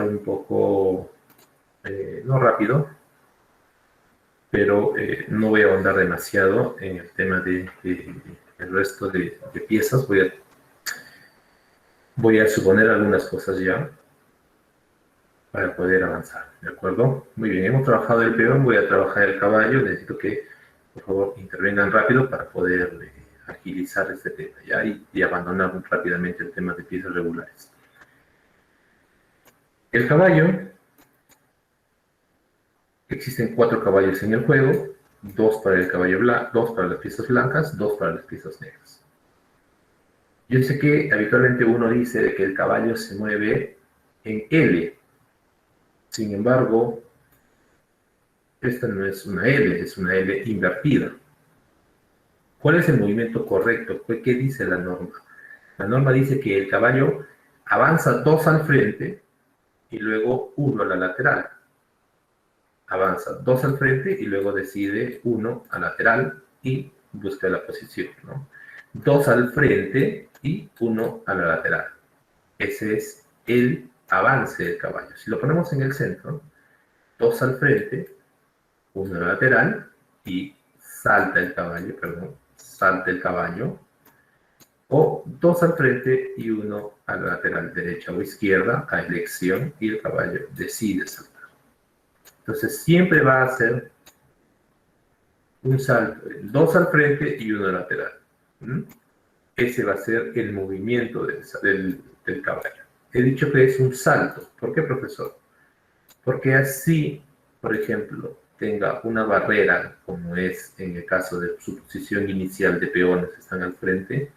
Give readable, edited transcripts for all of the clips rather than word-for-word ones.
un poco, no rápido, pero no voy a ahondar demasiado en el tema de el resto de piezas. Voy a suponer algunas cosas ya para poder avanzar, ¿de acuerdo? Muy bien, hemos trabajado el peón, voy a trabajar el caballo. Necesito que, por favor, intervengan rápido para poder agilizar este tema, ¿ya? Y abandonar rápidamente el tema de piezas regulares. El caballo, existen 4 caballos en el juego, 2 para el caballo blanco, 2 para las piezas blancas, 2 para las piezas negras. Yo sé que habitualmente uno dice que el caballo se mueve en L. Sin embargo, esta no es una L, es una L invertida. ¿Cuál es el movimiento correcto? ¿Qué dice la norma? La norma dice que el caballo avanza 2 al frente y luego 1 a la lateral. Avanza 2 al frente y luego decide 1 a lateral y busca la posición, ¿no? 2 al frente y 1 a la lateral. Ese es el avance del caballo. Si lo ponemos en el centro, 2 al frente, 1 a la lateral y salta el caballo, o 2 al frente y 1 a la lateral derecha o izquierda a elección, y el caballo decide saltar. Entonces siempre va a ser un salto, 2 al frente y 1 lateral. Ese va a ser el movimiento del caballo. He dicho que es un salto. ¿Por qué, profesor? Porque así, por ejemplo, tenga una barrera, como es en el caso de su posición inicial de peones que están al frente,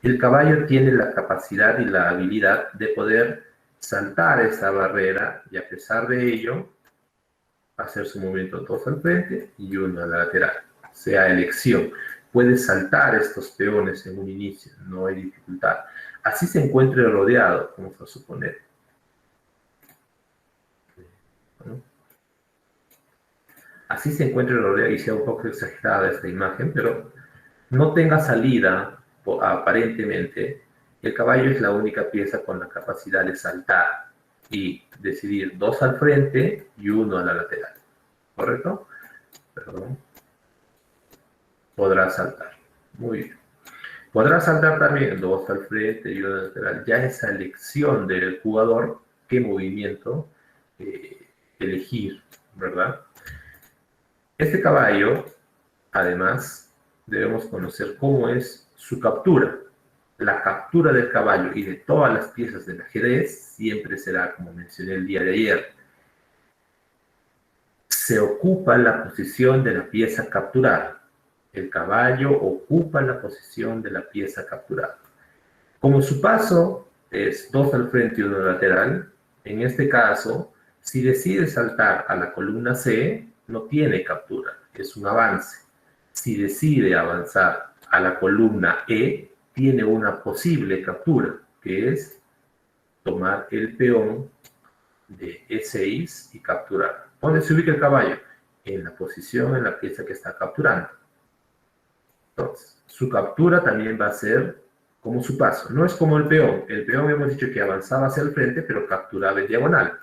el caballo tiene la capacidad y la habilidad de poder saltar esa barrera y, a pesar de ello, hacer su movimiento 2 al frente y 1 a la lateral, sea elección. Puede saltar estos peones en un inicio, no hay dificultad. Así se encuentre rodeado, vamos a suponer. ¿No? Así se encuentre rodeado, y sea un poco exagerada esta imagen, pero no tenga salida aparentemente. El caballo es la única pieza con la capacidad de saltar y decidir 2 al frente y 1 a la lateral. ¿Correcto? Perdón. Podrá saltar. Muy bien. Podrá saltar también 2 al frente y 1 a la lateral. Ya es elección del jugador qué movimiento elegir, ¿verdad? Este caballo, además, debemos conocer cómo es su captura. La captura del caballo y de todas las piezas del ajedrez siempre será, como mencioné el día de ayer, se ocupa la posición de la pieza capturada. El caballo ocupa la posición de la pieza capturada. Como su paso es 2 al frente y 1 lateral, en este caso, si decide saltar a la columna C, no tiene captura, es un avance. Si decide avanzar a la columna E, tiene una posible captura, que es tomar el peón de E6 y capturar. ¿Dónde se ubica el caballo? En la posición, en la pieza que está capturando. Entonces, su captura también va a ser como su paso. No es como el peón. El peón hemos dicho que avanzaba hacia el frente, pero capturaba en diagonal.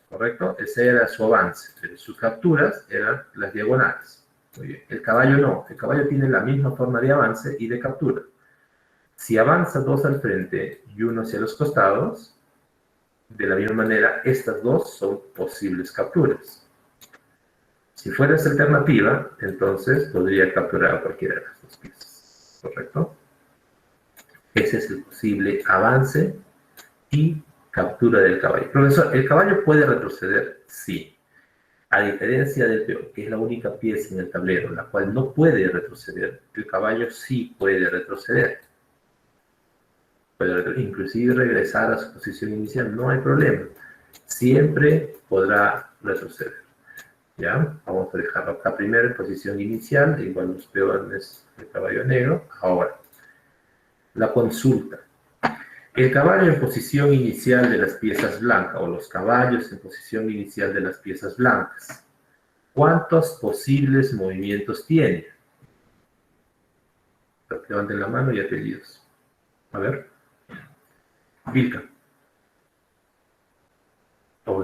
¿Correcto? Ese era su avance. Pero sus capturas eran las diagonales. Muy bien. El caballo no. El caballo tiene la misma forma de avance y de captura. Si avanza 2 al frente y 1 hacia los costados, de la misma manera, estas dos son posibles capturas. Si fuera esa alternativa, entonces podría capturar a cualquiera de las dos piezas. ¿Correcto? Ese es el posible avance y captura del caballo. Profesor, ¿el caballo puede retroceder? Sí. A diferencia del peón, que es la única pieza en el tablero, la cual no puede retroceder, el caballo sí puede retroceder. Puede inclusive regresar a su posición inicial, no hay problema. Siempre podrá retroceder. ¿Ya? Vamos a dejarlo acá primero en posición inicial, igual los peones del caballo negro. Ahora, la consulta. El caballo en posición inicial de las piezas blancas, o los caballos en posición inicial de las piezas blancas, ¿cuántos posibles movimientos tiene? Levanten la mano y apellidos. A ver. Vilca.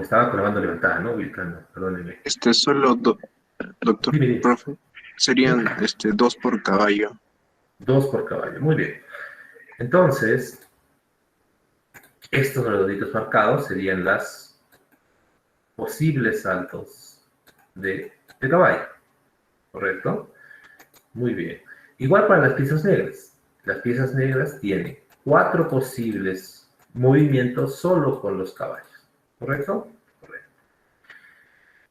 estaba con la mano levantada, ¿no? Ubicando, perdóneme. Solo, doctor, Dime, dime. profe, serían 2 por caballo. 2 por caballo, muy bien. Entonces, estos redonditos marcados serían las posibles saltos de caballo, ¿correcto? Muy bien. Igual para las piezas negras. Las piezas negras tienen 4 posibles movimientos solo con los caballos, ¿correcto? Correcto.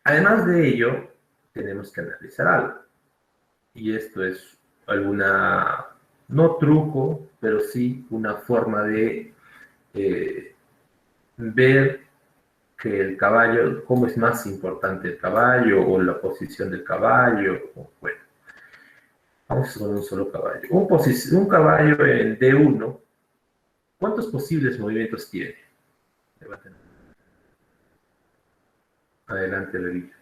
Además de ello, tenemos que analizar algo. Y esto es alguna, no truco, pero sí una forma de ver que el caballo, cómo es más importante el caballo o la posición del caballo. Bueno, vamos con un solo caballo. Un caballo en D1, ¿cuántos posibles movimientos tiene? Adelante, Levilla.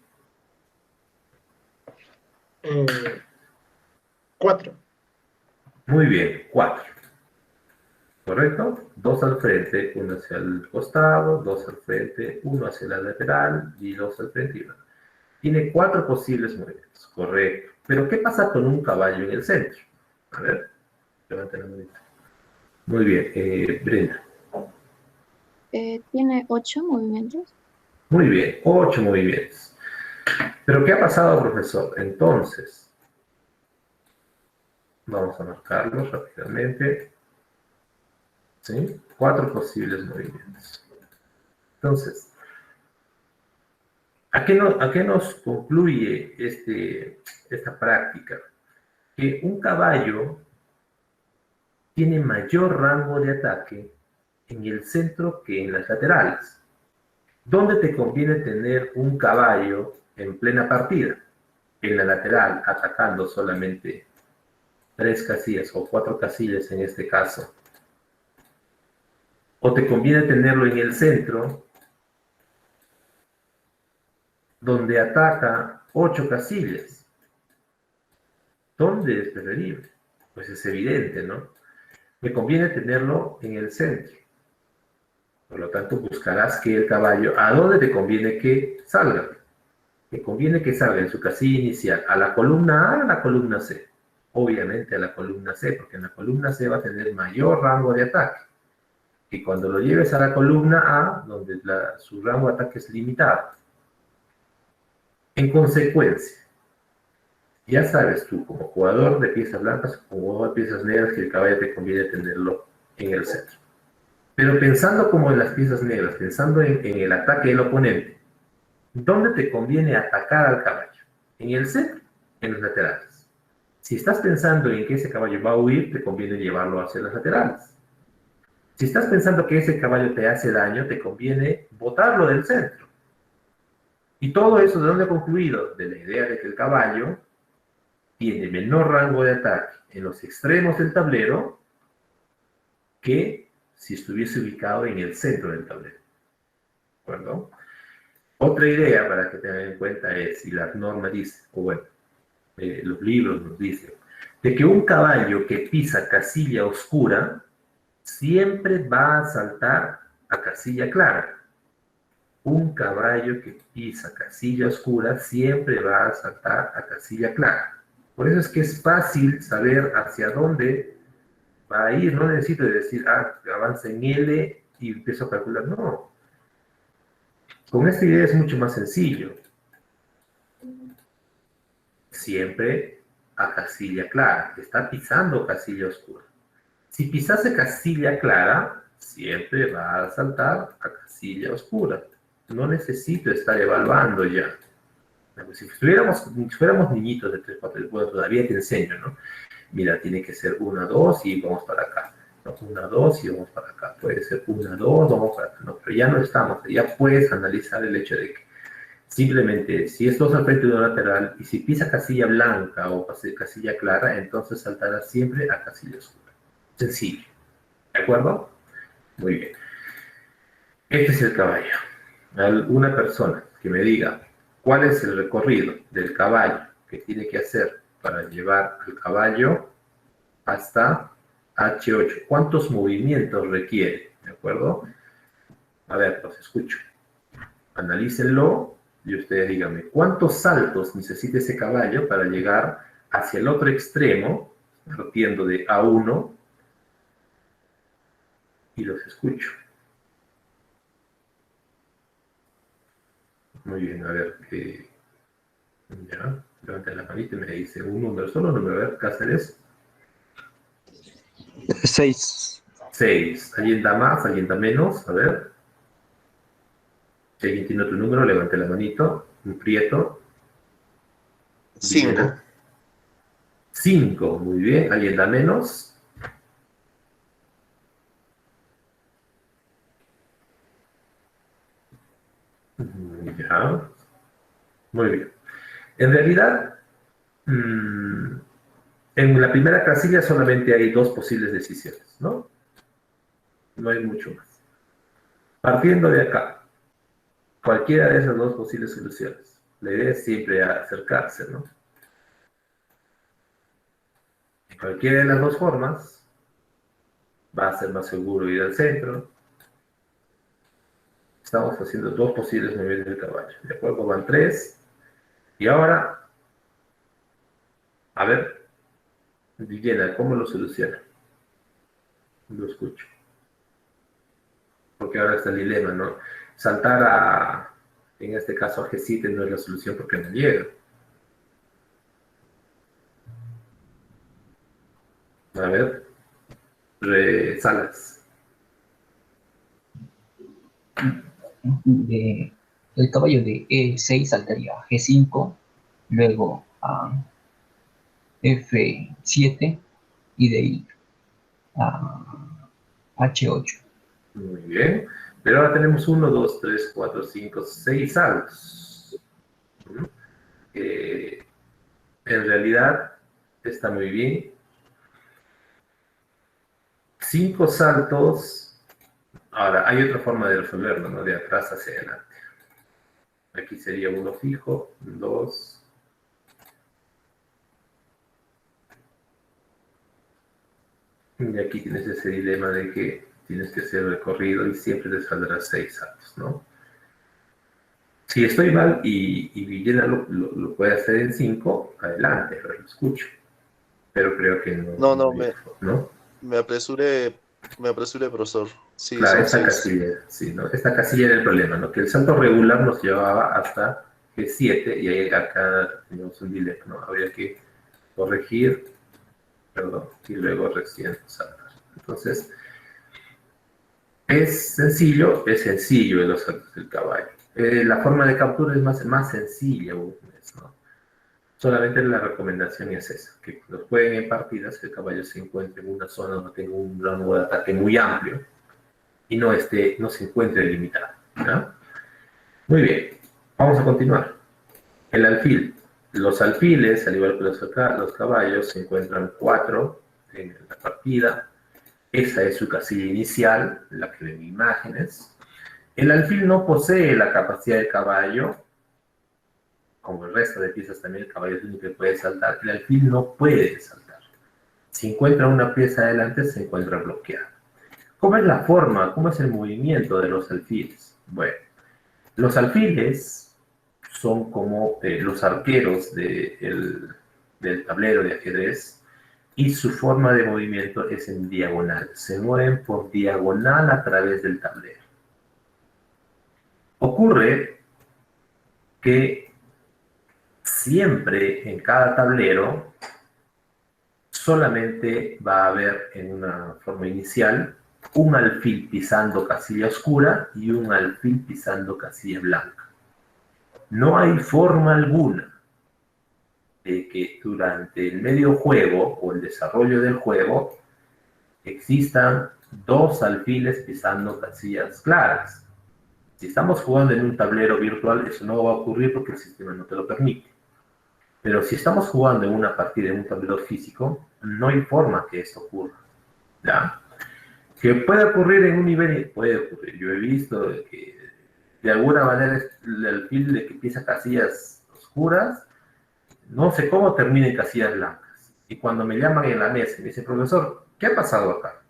4. Muy bien, 4. ¿Correcto? 2 al frente, 1 hacia el costado, 2 al frente, 1 hacia la lateral y 2 al frente y 1. Tiene 4 posibles movimientos, correcto. Pero ¿qué pasa con un caballo en el centro? A ver, levanten la manita. Muy bien, Brenda. Tiene 8 movimientos. Muy bien, 8 movimientos. ¿Pero qué ha pasado, profesor? Entonces, vamos a marcarlos rápidamente. ¿Sí? 4 posibles movimientos. Entonces, ¿a qué nos concluye esta práctica? Que un caballo tiene mayor rango de ataque en el centro que en las laterales. ¿Dónde te conviene tener un caballo en plena partida? En la lateral, atacando solamente 3 casillas o 4 casillas en este caso. ¿O te conviene tenerlo en el centro, donde ataca 8 casillas? ¿Dónde es preferible? Pues es evidente, ¿no? Me conviene tenerlo en el centro. Por lo tanto, buscarás que el caballo, ¿a dónde te conviene que salga? Te conviene que salga en su casilla inicial, a la columna A, a la columna C. Obviamente a la columna C, porque en la columna C va a tener mayor rango de ataque. Y cuando lo lleves a la columna A, donde su rango de ataque es limitado. En consecuencia, ya sabes tú, como jugador de piezas blancas, como jugador de piezas negras, que el caballo te conviene tenerlo en el centro. Pero pensando como en las piezas negras, pensando en el ataque del oponente, ¿dónde te conviene atacar al caballo? ¿En el centro? En los laterales. Si estás pensando en que ese caballo va a huir, te conviene llevarlo hacia los laterales. Si estás pensando que ese caballo te hace daño, te conviene botarlo del centro. Y todo eso, ¿de dónde ha concluido? De la idea de que el caballo tiene menor rango de ataque en los extremos del tablero que si estuviese ubicado en el centro del tablero. ¿De acuerdo? Otra idea para que tengan en cuenta es, y la norma dice, o bueno, los libros nos dicen, de que un caballo que pisa casilla oscura siempre va a saltar a casilla clara. Un caballo que pisa casilla oscura siempre va a saltar a casilla clara. Por eso es que es fácil saber hacia dónde va a ir. No necesito decir, avanza en L y empiezo a calcular. No. Con esta idea es mucho más sencillo. Siempre a casilla clara. Está pisando casilla oscura. Si pisase casilla clara, siempre va a saltar a casilla oscura. No necesito estar evaluando ya. Si fuéramos niñitos de 3, 4, bueno, todavía te enseño, ¿no? Mira, tiene que ser 1, 2 y vamos para acá. No, 1, 2 y vamos para acá. Puede ser 1, 2, vamos para acá. No, pero ya no estamos. Ya puedes analizar el hecho de que simplemente, si es 2 al frente de un lateral y si pisa casilla blanca o casilla clara, entonces saltará siempre a casilla oscura. Sencillo. ¿De acuerdo? Muy bien. Este es el caballo. Una persona que me diga cuál es el recorrido del caballo que tiene que hacer para llevar al caballo hasta H8. ¿Cuántos movimientos requiere? ¿De acuerdo? A ver, los escucho. Analícenlo y ustedes díganme, ¿cuántos saltos necesita ese caballo para llegar hacia el otro extremo, partiendo de A1, y los escucho? Muy bien, a ver, ya, levanten la manita y me dice un número, solo un número, a ver, Cáceres. 6. 6. ¿Alguien da más? ¿Alguien da menos? A ver. Si alguien tiene otro número, levante la manito. Un prieto. 5. 5, muy bien. ¿Alguien da menos? Ya. Muy bien. En realidad, en la primera casilla solamente hay dos posibles decisiones, ¿no? No hay mucho más. Partiendo de acá, cualquiera de esas dos posibles soluciones. La idea es siempre acercarse, ¿no? En cualquiera de las dos formas, va a ser más seguro ir al centro. Estamos haciendo dos posibles niveles del caballo. ¿De acuerdo? Van 3. Y ahora, a ver, Villena, ¿cómo lo soluciona? Lo escucho. Porque ahora está el dilema, ¿no? Saltar en este caso, a G7 no es la solución porque no llega. A ver, Salas. El caballo de E6 saltaría a G5, luego a F7 y de ahí a H8. Muy bien. Pero ahora tenemos 1, 2, 3, 4, 5, 6 saltos. En realidad está muy bien. 5 saltos. Ahora, hay otra forma de resolverlo, ¿no? De atrás hacia adelante. Aquí sería uno fijo, 2. Y aquí tienes ese dilema de que tienes que hacer el recorrido y siempre te saldrá 6 saltos, ¿no? Si estoy mal y Villena lo puede hacer en 5, adelante, lo escucho. Pero creo que no. No, ¿No? me apresuré, profesor. Sí, Claro, son esta 6. casilla, sí, ¿no? Esta casilla era el problema, ¿no? Que el salto regular nos llevaba hasta G7 y ahí acá tenemos un dilema, ¿no? Habría que corregir, perdón, y luego recién saltar. Entonces, es sencillo de los saltos del caballo. La forma de captura es más sencilla, ¿no? Solamente la recomendación es esa, que los jueguen en partidas, que el caballo se encuentre en una zona donde tenga un rango de ataque muy amplio y no se encuentre limitado, ¿no? Muy bien, vamos a continuar. El alfil. Los alfiles, al igual que los caballos, se encuentran 4 en la partida. Esa es su casilla inicial, la que ven imágenes. El alfil no posee la capacidad del caballo, como el resto de piezas también el caballo es el único que puede saltar. El alfil no puede saltar. Si encuentra una pieza adelante, se encuentra bloqueada. ¿Cómo es la forma? ¿Cómo es el movimiento de los alfiles? Bueno, los alfiles son como los arqueros del tablero de ajedrez y su forma de movimiento es en diagonal. Se mueven por diagonal a través del tablero. Ocurre que siempre en cada tablero solamente va a haber en una forma inicial un alfil pisando casilla oscura y un alfil pisando casilla blanca. No hay forma alguna de que durante el medio juego o el desarrollo del juego existan dos alfiles pisando casillas claras. Si estamos jugando en un tablero virtual, eso no va a ocurrir porque el sistema no te lo permite. Pero si estamos jugando en una partida en un tablero físico, no hay forma que esto ocurra. ¿Ya? Que puede ocurrir en un nivel, puede ocurrir. Yo he visto que de alguna manera el alfil de que empieza casillas oscuras, no sé cómo termina en casillas blancas. Y cuando me llaman en la mesa y me dicen, profesor, ¿qué ha pasado acá?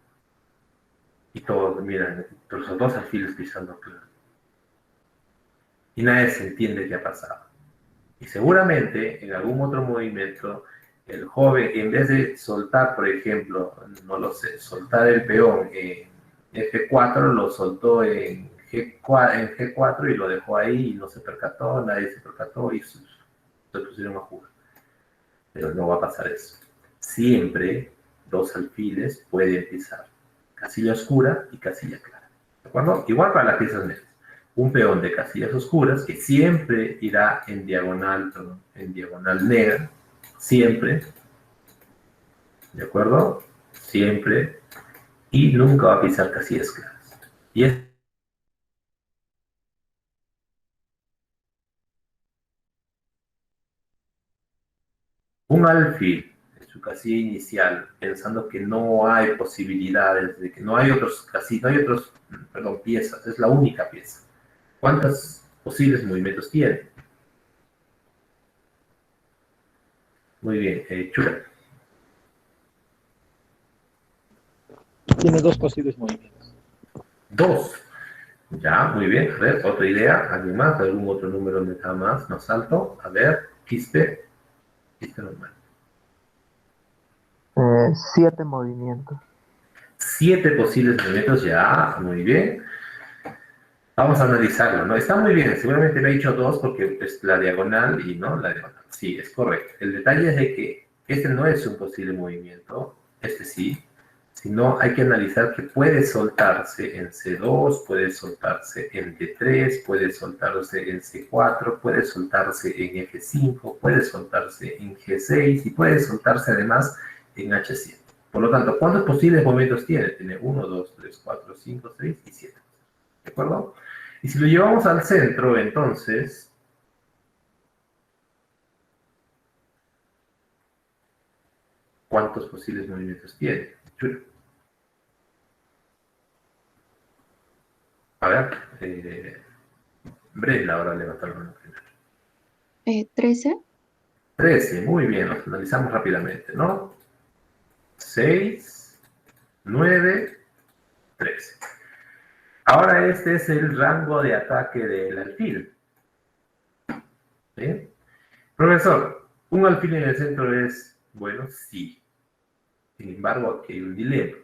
Y todos miran, los dos alfiles pisando claro. y nadie se entiende qué ha pasado. Y seguramente en algún otro movimiento, el joven, en vez de soltar, por ejemplo, no lo sé, soltar el peón en F4, lo soltó en G4 y lo dejó ahí y no se percató, nadie se percató y se pusieron a jugar. Pero no va a pasar eso. Siempre dos alfiles pueden pisar casilla oscura y casilla clara. ¿De acuerdo? Igual para las piezas negras. Un peón de casillas oscuras que siempre irá en diagonal negra, siempre, ¿de acuerdo? Siempre, y nunca va a pisar casillas claras. Y es un alfil en su casilla inicial, pensando que no hay posibilidades, de que no hay otros casillas, no hay otros, perdón, piezas, es la única pieza. ¿Cuántos posibles movimientos tiene? Muy bien, Chula. Tiene dos posibles movimientos. Dos. Ya, muy bien. A ver, otra idea. ¿Alguien más? ¿Algún otro número nada más? Más alto. A ver, quispe. Quispe normal. 7 movimientos. 7 posibles movimientos. Ya, muy bien. Vamos a analizarlo, ¿no? Está muy bien. Seguramente me he dicho 2 porque es la diagonal y no la diagonal. Sí, es correcto. El detalle es de que este no es un posible movimiento. Este sí. Sino hay que analizar que puede soltarse en C2, puede soltarse en D3, puede soltarse en C4, puede soltarse en F5, puede soltarse en G6 y puede soltarse además en H7. Por lo tanto, ¿cuántos posibles movimientos tiene? Tiene 1, 2, 3, 4, 5, 6 y 7. ¿De acuerdo? Y si lo llevamos al centro, entonces, ¿cuántos posibles movimientos tiene? A ver, Brenda ahora levanta la mano primero. 13. 13, muy bien, los analizamos rápidamente, ¿no? 6, 9, 13. Ahora este es el rango de ataque del alfil. ¿Sí? Profesor, ¿un alfil en el centro es bueno? Sí. Sin embargo, aquí hay un dilema.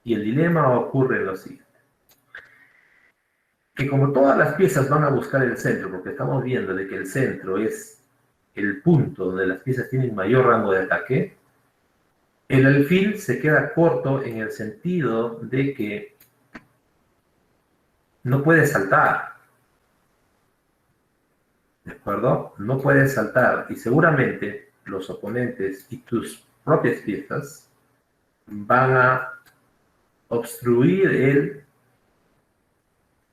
Y el dilema ocurre en lo siguiente. Que como todas las piezas van a buscar el centro, porque estamos viendo de que el centro es el punto donde las piezas tienen mayor rango de ataque, el alfil se queda corto en el sentido de que no puede saltar. ¿De acuerdo? No puede saltar. Y seguramente los oponentes y tus propias piezas van a obstruir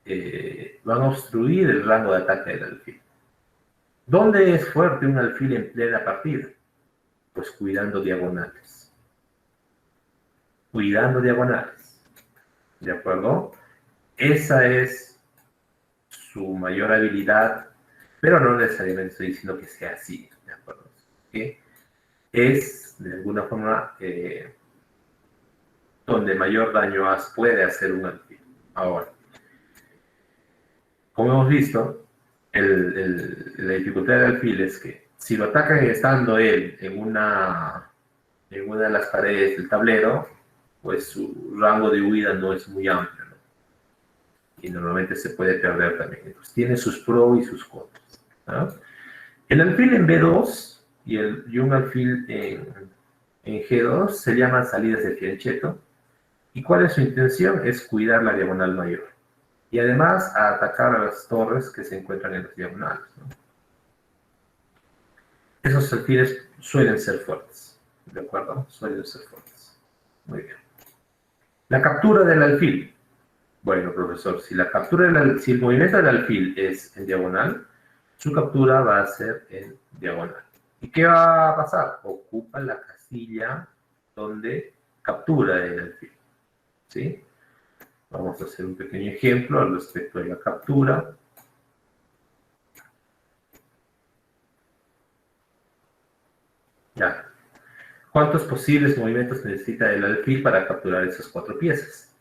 el rango de ataque del alfil. ¿Dónde es fuerte un alfil en plena partida? Pues cuidando diagonales. Cuidando diagonales. ¿De acuerdo? Esa es su mayor habilidad, pero no necesariamente estoy diciendo que sea así. ¿De acuerdo? ¿Sí? Es, de alguna forma, donde mayor daño puede hacer un alfil. Ahora, como hemos visto, la dificultad del alfil es que si lo atacan estando él en una de las paredes del tablero, pues su rango de huida no es muy amplio, ¿no? Y normalmente se puede perder también. Entonces tiene sus pros y sus contras, ¿no? El alfil en B2 y un alfil en G2 se llaman salidas de fianchetto. ¿Y cuál es su intención? Es cuidar la diagonal mayor. Y además a atacar a las torres que se encuentran en las diagonales, ¿no? Esos alfiles suelen ser fuertes, ¿de acuerdo? Suelen ser fuertes. Muy bien. La captura del alfil. Bueno, profesor, si el movimiento del alfil es en diagonal, su captura va a ser en diagonal. ¿Y qué va a pasar? Ocupa la casilla donde captura el alfil. ¿Sí? Vamos a hacer un pequeño ejemplo al respecto de la captura. Ya. ¿Cuántos posibles movimientos necesita el alfil para capturar esas 4 piezas?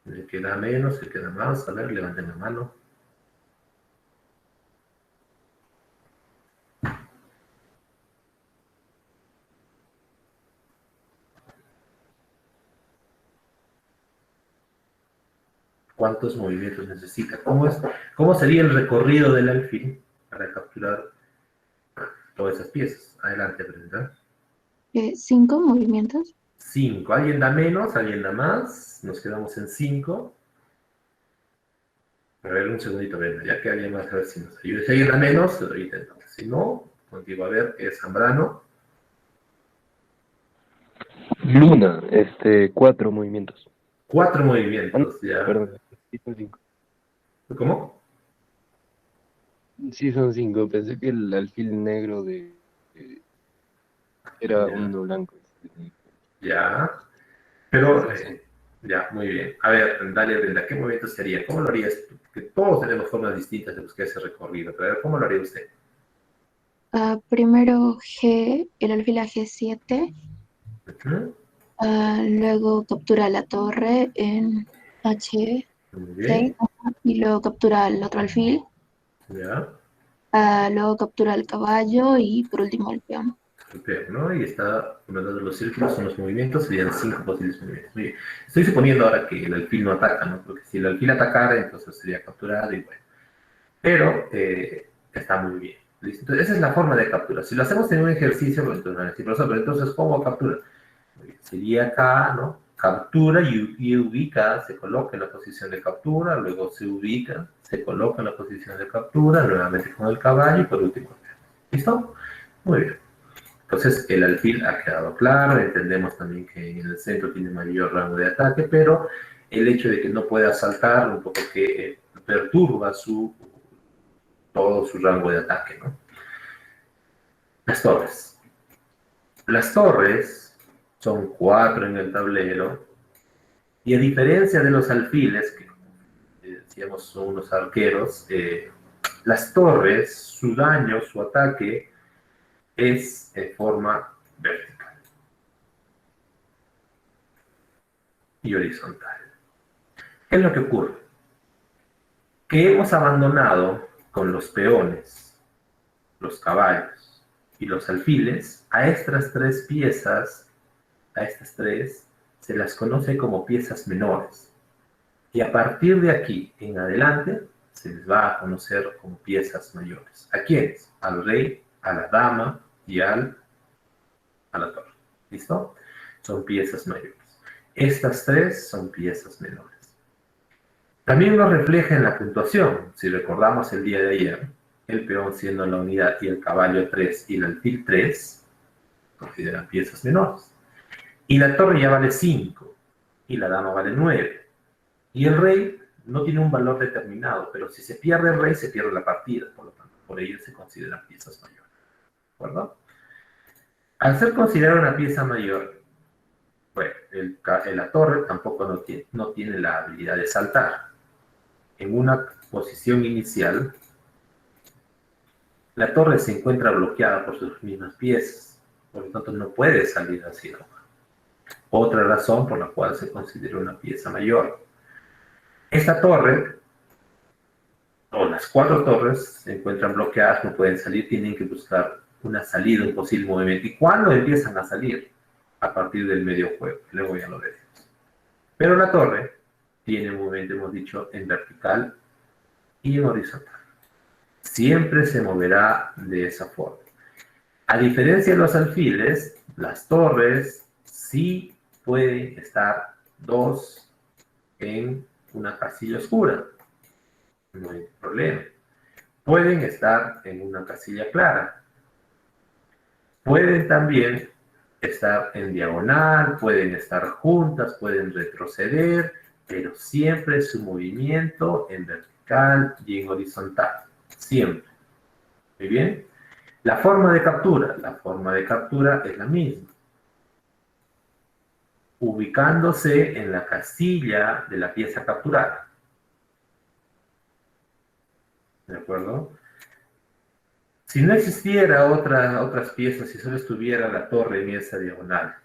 El que da menos, el que da más. A ver, levanten la mano. ¿Cuántos movimientos necesita? ¿Cómo sería el recorrido del alfil para capturar todas esas piezas? Adelante, Brenda. 5 movimientos. 5. ¿Alguien da menos? ¿Alguien da más? Nos quedamos en 5. A ver, un segundito, Brenda, ya que alguien más a ver si nos ayuda. Si alguien da menos, lo intentamos. Si no, contigo a ver, es Zambrano. Luna, 4 movimientos. 4 movimientos, ya. Perdón, sí son 5. ¿Cómo? Sí son 5, pensé que el alfil negro era Ya. uno blanco. Ya. Pero, Sí, sí. ya, muy bien. A ver, dale, Brenda, ¿qué movimiento sería? ¿Cómo lo harías tú? Que todos tenemos formas distintas de buscar ese recorrido, pero a ver, ¿cómo lo haría usted? Primero G, el alfil a G7. Ujú. Luego captura la torre en H6. Muy bien. Y luego captura el otro alfil. Ya. Luego captura el caballo y por último el peón. Super, ¿no? Y está uno de los círculos, son los movimientos, serían 5 posibles movimientos. Muy bien. Estoy suponiendo ahora que el alfil no ataca, ¿no? Porque si el alfil atacara, entonces sería capturado y bueno. Pero está muy bien. ¿Listo? Entonces, esa es la forma de captura. Si lo hacemos en un ejercicio, pues, entonces van a decir, profesor, pero entonces, ¿cómo captura? Muy bien. Sería acá, ¿no? Captura y ubica, se coloca en la posición de captura, luego se ubica, se coloca en la posición de captura, nuevamente con el caballo y por último. ¿Listo? Muy bien. Entonces, el alfil ha quedado claro, entendemos también que en el centro tiene mayor rango de ataque, pero el hecho de que no pueda saltar un poco que perturba todo su rango de ataque, ¿no? Las torres. Las torres son 4 en el tablero, y a diferencia de los alfiles, que decíamos son unos arqueros, las torres, su daño, su ataque, es en forma vertical y horizontal. ¿Qué es lo que ocurre? Que hemos abandonado con los peones, los caballos y los alfiles a estas 3 piezas, a estas 3 se las conoce como piezas menores. Y a partir de aquí en adelante se les va a conocer como piezas mayores. ¿A quiénes? Al rey, a la dama y a la torre. ¿Listo? Son piezas mayores. Estas 3 son piezas menores. También lo refleja en la puntuación. Si recordamos el día de ayer, el peón siendo la unidad y el caballo 3 y el alfil 3, consideran piezas menores. Y la torre ya vale 5 y la dama vale 9. Y el rey no tiene un valor determinado, pero si se pierde el rey, se pierde la partida, por lo tanto, por ello se consideran piezas mayores. ¿De acuerdo? Al ser considerada una pieza mayor, bueno, la torre tampoco no tiene la habilidad de saltar. En una posición inicial, la torre se encuentra bloqueada por sus mismas piezas, por lo tanto no puede salir hacia abajo. Otra razón por la cual se considera una pieza mayor. Esta torre, o las 4 torres, se encuentran bloqueadas, no pueden salir, tienen que buscar una salida, un posible movimiento. ¿Y cuándo empiezan a salir? A partir del medio juego, luego ya lo veremos. Pero la torre tiene un movimiento, hemos dicho, en vertical y en horizontal. Siempre se moverá de esa forma. A diferencia de los alfiles, las torres sí pueden estar 2 en una casilla oscura. No hay problema. Pueden estar en una casilla clara. Pueden también estar en diagonal, pueden estar juntas, pueden retroceder, pero siempre su movimiento en vertical y en horizontal. Siempre. Muy bien. La forma de captura es la misma. Ubicándose en la casilla de la pieza capturada. ¿De acuerdo? Si no existiera otras piezas, si solo estuviera la torre en esa diagonal,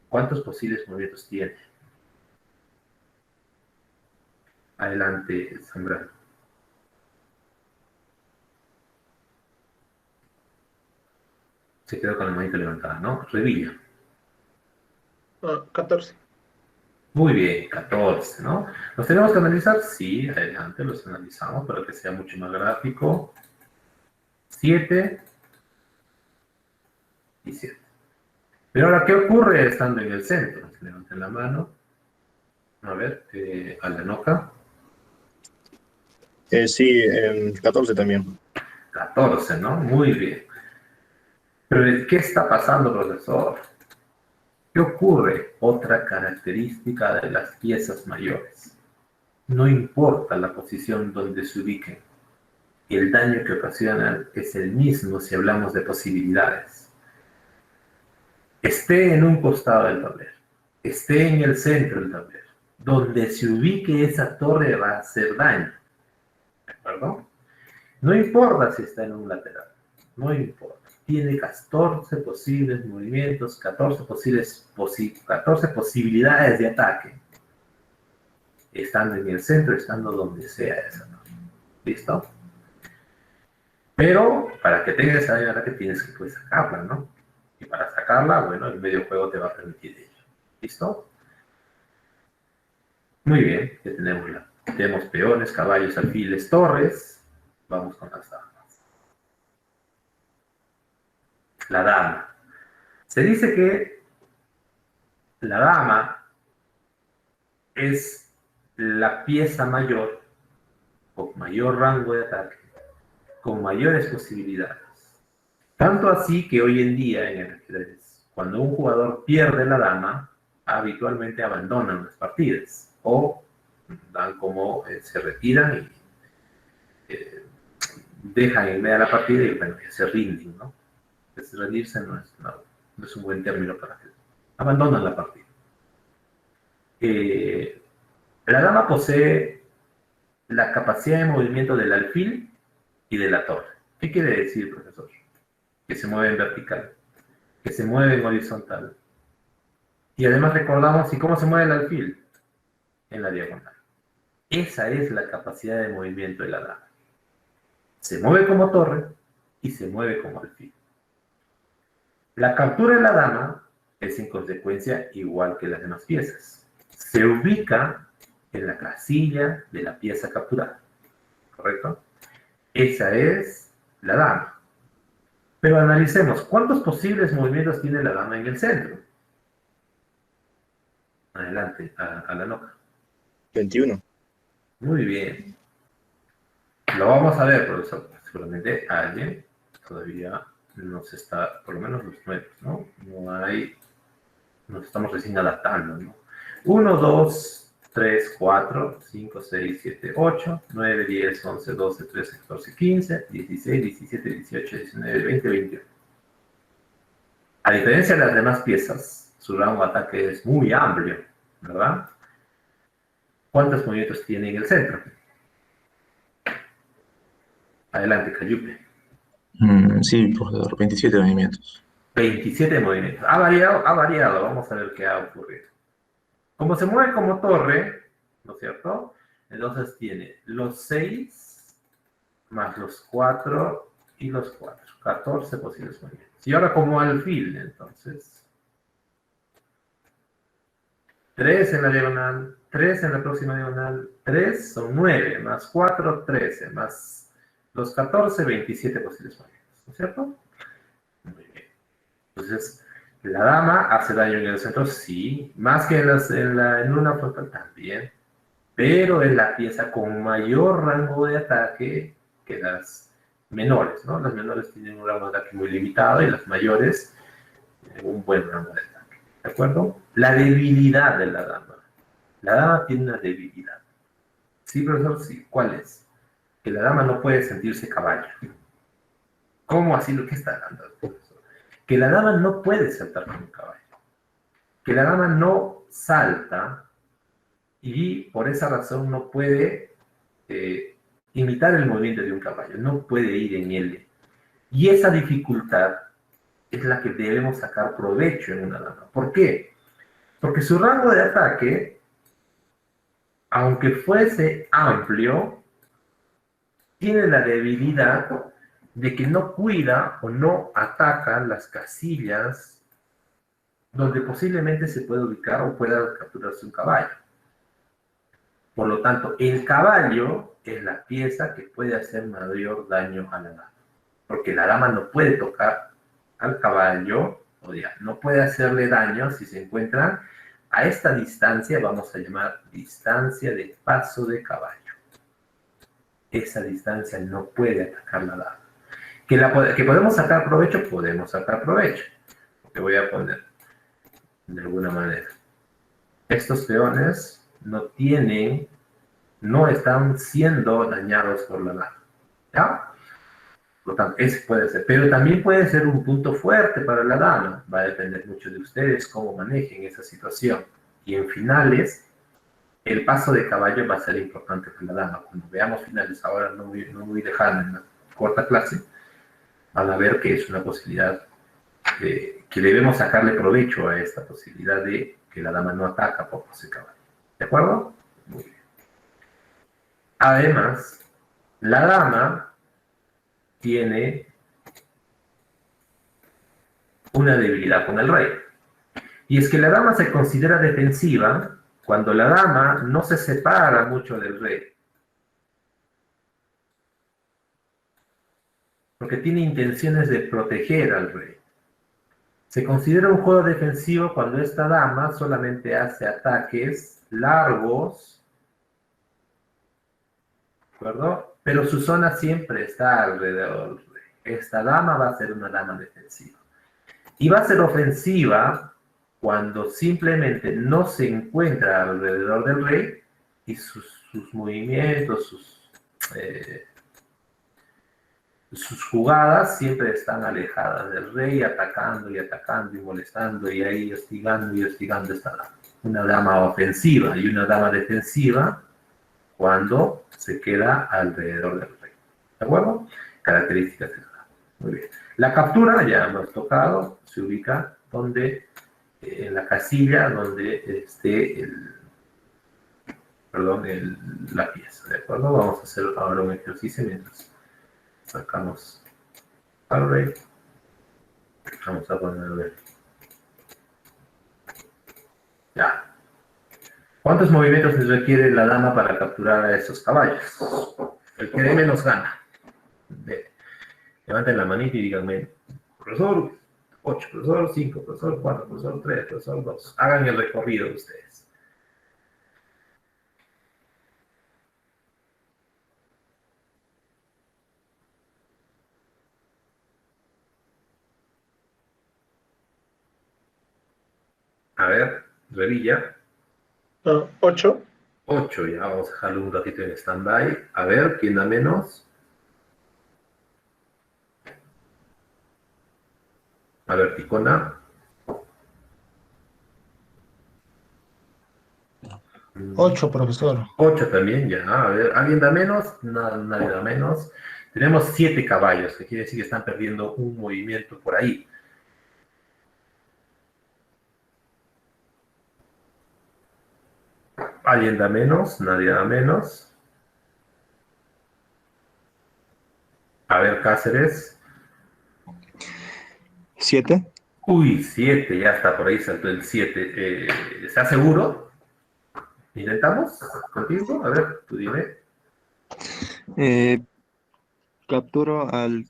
¿cuántos posibles movimientos tiene? Adelante, Zambrano. Se quedó con la manita levantada, ¿no? Revilla. 14. Muy bien, 14, ¿no? ¿Los tenemos que analizar? Sí, adelante, los analizamos para que sea mucho más gráfico. 7 y 7. Pero ahora, ¿qué ocurre estando en el centro? Levanten la mano. A ver, Alanoca. Sí, 14 también. 14, ¿no? Muy bien. Pero, ¿qué está pasando, profesor? ¿Qué ocurre? Otra característica de las piezas mayores. No importa la posición donde se ubiquen. El daño que ocasionan es el mismo si hablamos de posibilidades. Esté en un costado del tablero, esté en el centro del tablero, donde se ubique esa torre va a hacer daño. ¿De acuerdo? No importa si está en un lateral, no importa. Tiene 14 posibles movimientos, 14 posibilidades de ataque. Estando en el centro, estando donde sea esa torre. ¿Listo? Pero para que tengas esa de ataque tienes que pues, sacarla, ¿no? Y para sacarla, bueno, el medio juego te va a permitir ello. ¿Listo? Muy bien, ya tenemos peones, caballos, alfiles, torres. Vamos con las damas. La dama. Se dice que la dama es la pieza mayor, con mayor rango de ataque, con mayores posibilidades. Tanto así que hoy en día en el ajedrez, cuando un jugador pierde la dama, habitualmente abandonan las partidas o dan como se retiran y dejan en medio la partida y bueno, ya se rinden, ¿no? Rendirse no es un buen término para hacer. Abandonan la partida. La dama posee la capacidad de movimiento del alfil y de la torre. ¿Qué quiere decir, profesor? Que se mueve en vertical, que se mueve en horizontal. Y además recordamos, ¿y cómo se mueve el alfil? En la diagonal. Esa es la capacidad de movimiento de la dama. Se mueve como torre y se mueve como alfil. La captura de la dama es en consecuencia igual que las demás piezas. Se ubica en la casilla de la pieza capturada. ¿Correcto? Esa es la dama. Pero analicemos, ¿cuántos posibles movimientos tiene la dama en el centro? Adelante, a la loca. 21. Muy bien. Lo vamos a ver, profesor. Seguramente alguien todavía nos está, por lo menos los nuevos, ¿no? No hay, nos estamos recién adaptando, ¿no? 1, 2, 3, 4, 5, 6, 7, 8, 9, 10, 11, 12, 13, 14, 15, 16, 17, 18, 19, 20, 21. A diferencia de las demás piezas, su rango de ataque es muy amplio, ¿verdad? ¿Cuántos movimientos tiene en el centro? Adelante, Cayupe. Sí, profesor, 27 movimientos. 27 movimientos. Ha variado. Vamos a ver qué ha ocurrido. Como se mueve como torre, ¿no es cierto? Entonces tiene los 6 más los 4 y los 4. 14 posibles movimientos. Y ahora como alfil, entonces. 3 en la diagonal, 3 en la próxima diagonal, 3 son 9, más 4, 13, más los 14, 27 posibles movimientos, ¿no es cierto? Muy bien. Entonces, la dama hace daño en el centro, sí, más que en una frontal también, pero es la pieza con mayor rango de ataque que las menores, ¿no? Las menores tienen un rango de ataque muy limitado y las mayores un buen rango de ataque, ¿de acuerdo? La debilidad de la dama. La dama tiene una debilidad. ¿Sí, profesor? Sí. ¿Cuál es? Que la dama no puede sentirse caballo. ¿Cómo así lo que está hablando el profesor? Que la dama no puede saltar como un caballo. Que la dama no salta y por esa razón no puede imitar el movimiento de un caballo. No puede ir en él. Y esa dificultad es la que debemos sacar provecho en una dama. ¿Por qué? Porque su rango de ataque aunque fuese amplio, tiene la debilidad de que no cuida o no ataca las casillas donde posiblemente se pueda ubicar o pueda capturarse un caballo. Por lo tanto, el caballo es la pieza que puede hacer mayor daño a la dama, porque la dama no puede tocar al caballo, o ya, no puede hacerle daño si se encuentran a esta distancia, vamos a llamar distancia de paso de caballo. Esa distancia no puede atacar la dama. ¿Que podemos sacar provecho? Podemos sacar provecho. Te voy a poner de alguna manera. Estos peones no están siendo dañados por la dama. ¿Ya? Por lo tanto, ese puede ser. Pero también puede ser un punto fuerte para la dama. Va a depender mucho de ustedes cómo manejen esa situación. Y en finales, el paso de caballo va a ser importante para la dama. Cuando veamos finales, ahora no muy lejano en la corta clase, van a ver que es una posibilidad que debemos sacarle provecho a esta posibilidad de que la dama no ataca por ese caballo. ¿De acuerdo? Muy bien. Además, la dama tiene una debilidad con el rey. Y es que la dama se considera defensiva cuando la dama no se separa mucho del rey. Porque tiene intenciones de proteger al rey. Se considera un juego defensivo cuando esta dama solamente hace ataques largos, ¿de acuerdo? Pero su zona siempre está alrededor del rey. Esta dama va a ser una dama defensiva. Y va a ser ofensiva cuando simplemente no se encuentra alrededor del rey y sus movimientos, sus jugadas siempre están alejadas del rey, atacando y molestando y ahí hostigando esta dama. Una dama ofensiva y una dama defensiva cuando se queda alrededor del rey. ¿De acuerdo? Características de la dama. Muy bien. La captura, ya hemos tocado, se ubica donde, en la casilla donde esté la pieza. ¿De acuerdo? Vamos a hacer ahora un ejercicio mientras sacamos al rey. Vamos a ponerle. Ya. ¿Cuántos movimientos les requiere la dama para capturar a esos caballos? El que de menos gana. Levanten la manita y díganme, profesor 8, profesor 5, profesor 4, profesor 3, profesor 2. Hagan el recorrido ustedes. A ver, revilla. 8. 8, ya vamos a dejarlo un ratito en stand-by. A ver, ¿quién da menos? A ver, Ticona. 8, profesor. 8 también, ya. A ver, ¿alguien da menos? Nadie da menos. Tenemos 7 caballos, que quiere decir que están perdiendo un movimiento por ahí. ¿Alguien da menos? Nadie da menos. A ver, Cáceres. 7. Uy, 7, ya está, por ahí saltó el 7. ¿Estás seguro? ¿Intentamos contigo? A ver, tú dime. Capturo al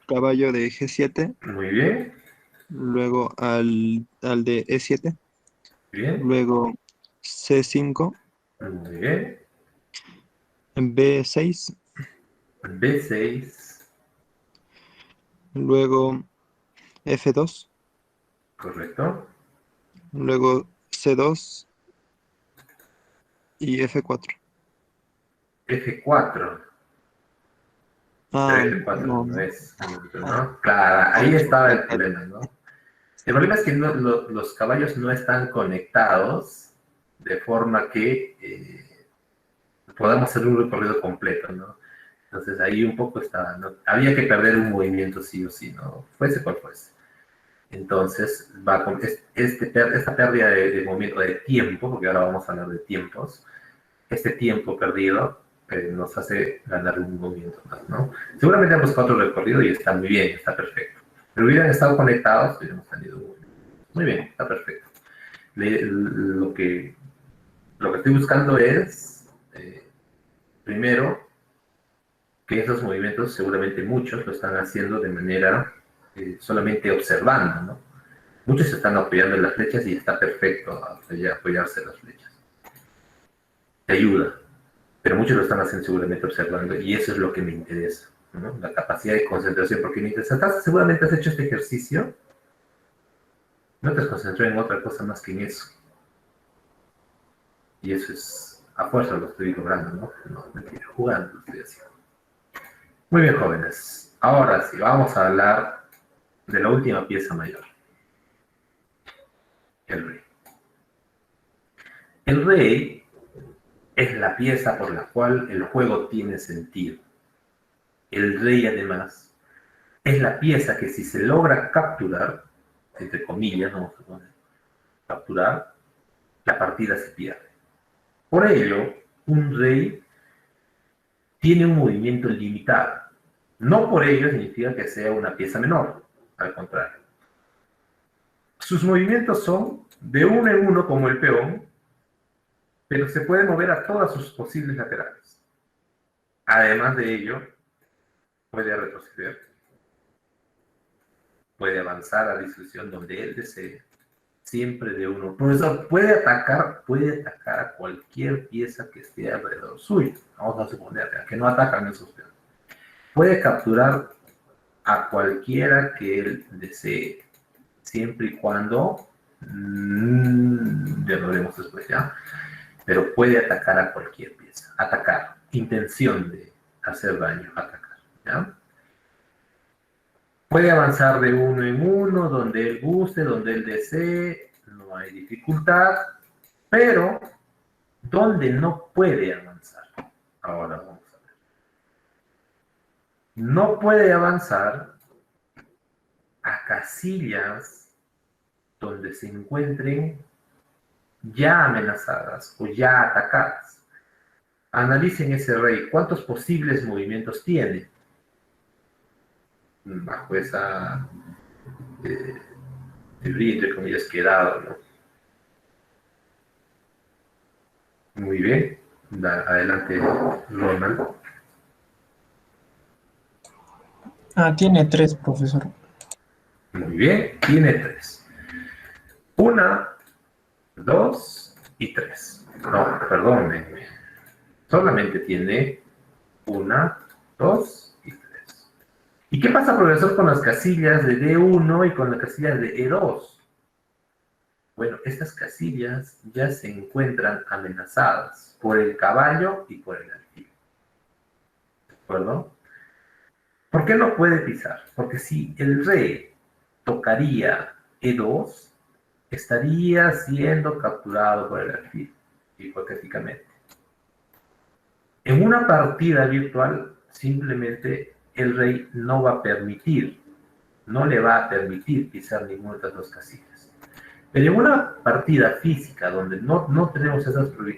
caballo de G7. Muy bien. Luego al de E7. Bien. Luego C5. Muy bien. B6. B6. Luego F2. Correcto. Luego C2 y F4. F4. F4 no. no es, ¿no? Claro, ahí estaba el problema, ¿no? El problema es que los caballos no están conectados de forma que podamos hacer un recorrido completo, ¿no? Entonces ahí un poco estaba, ¿no? Había que perder un movimiento sí o sí, ¿no? Fuese cual fuese. Entonces, va con esta pérdida de movimiento, de tiempo, porque ahora vamos a hablar de tiempos, este tiempo perdido nos hace ganar un movimiento más, ¿no? Seguramente han buscado otro recorrido y está muy bien, está perfecto. Pero hubieran estado conectados, hubiéramos tenido muy bien, está perfecto. Lo que estoy buscando es, primero, que esos movimientos, seguramente muchos lo están haciendo de manera solamente observando, ¿no? Muchos se están apoyando en las flechas y está perfecto apoyarse en las flechas. Te ayuda, pero muchos lo están haciendo seguramente observando y eso es lo que me interesa, ¿no? La capacidad de concentración, porque mientras seguramente has hecho este ejercicio, no te has concentrado en otra cosa más que en eso. Y eso es, a fuerza lo estoy logrando, ¿no? No, mentira, jugando lo estoy haciendo. Muy bien, jóvenes. Ahora sí, vamos a hablar de la última pieza mayor. El rey. El rey es la pieza por la cual el juego tiene sentido. El rey, además, es la pieza que si se logra capturar, entre comillas, vamos a poner, capturar, la partida se pierde. Por ello, un rey tiene un movimiento limitado. No por ello significa que sea una pieza menor, al contrario. Sus movimientos son de uno en uno como el peón, pero se puede mover a todas sus posibles laterales. Además de ello, puede retroceder, puede avanzar a discreción donde él desee, siempre de uno. Profesor, puede atacar a cualquier pieza que esté alrededor suyo. Vamos a suponer que no atacan esos peones. Puede capturar a cualquiera que él desee, siempre y cuando, ya lo veremos después ya, pero puede atacar a cualquier pieza. Atacar, intención de hacer daño, atacar, ¿ya? Puede avanzar de uno en uno, donde él guste, donde él desee, no hay dificultad, pero donde no puede avanzar. Ahora vamos a ver. No puede avanzar a casillas donde se encuentren ya amenazadas o ya atacadas. Analicen ese rey. ¿Cuántos posibles movimientos tiene? Bajo esa teoría, entre comillas, quedado, ¿no? Muy bien. Adelante, Ronald. Tiene 3, profesor. Muy bien, tiene 3. 1, 2 y 3. No, perdónenme. Solamente tiene 1, 2 y 3. ¿Y qué pasa, profesor, con las casillas de D1 y con las casillas de E2? Bueno, estas casillas ya se encuentran amenazadas por el caballo y por el alfil. ¿De acuerdo? ¿Por qué no puede pisar? Porque si el rey tocaría E2, estaría siendo capturado por el alfil, hipotéticamente. En una partida virtual, simplemente el rey no va a permitir, no le va a permitir pisar ninguna de estas dos casillas. Pero en una partida física, donde no tenemos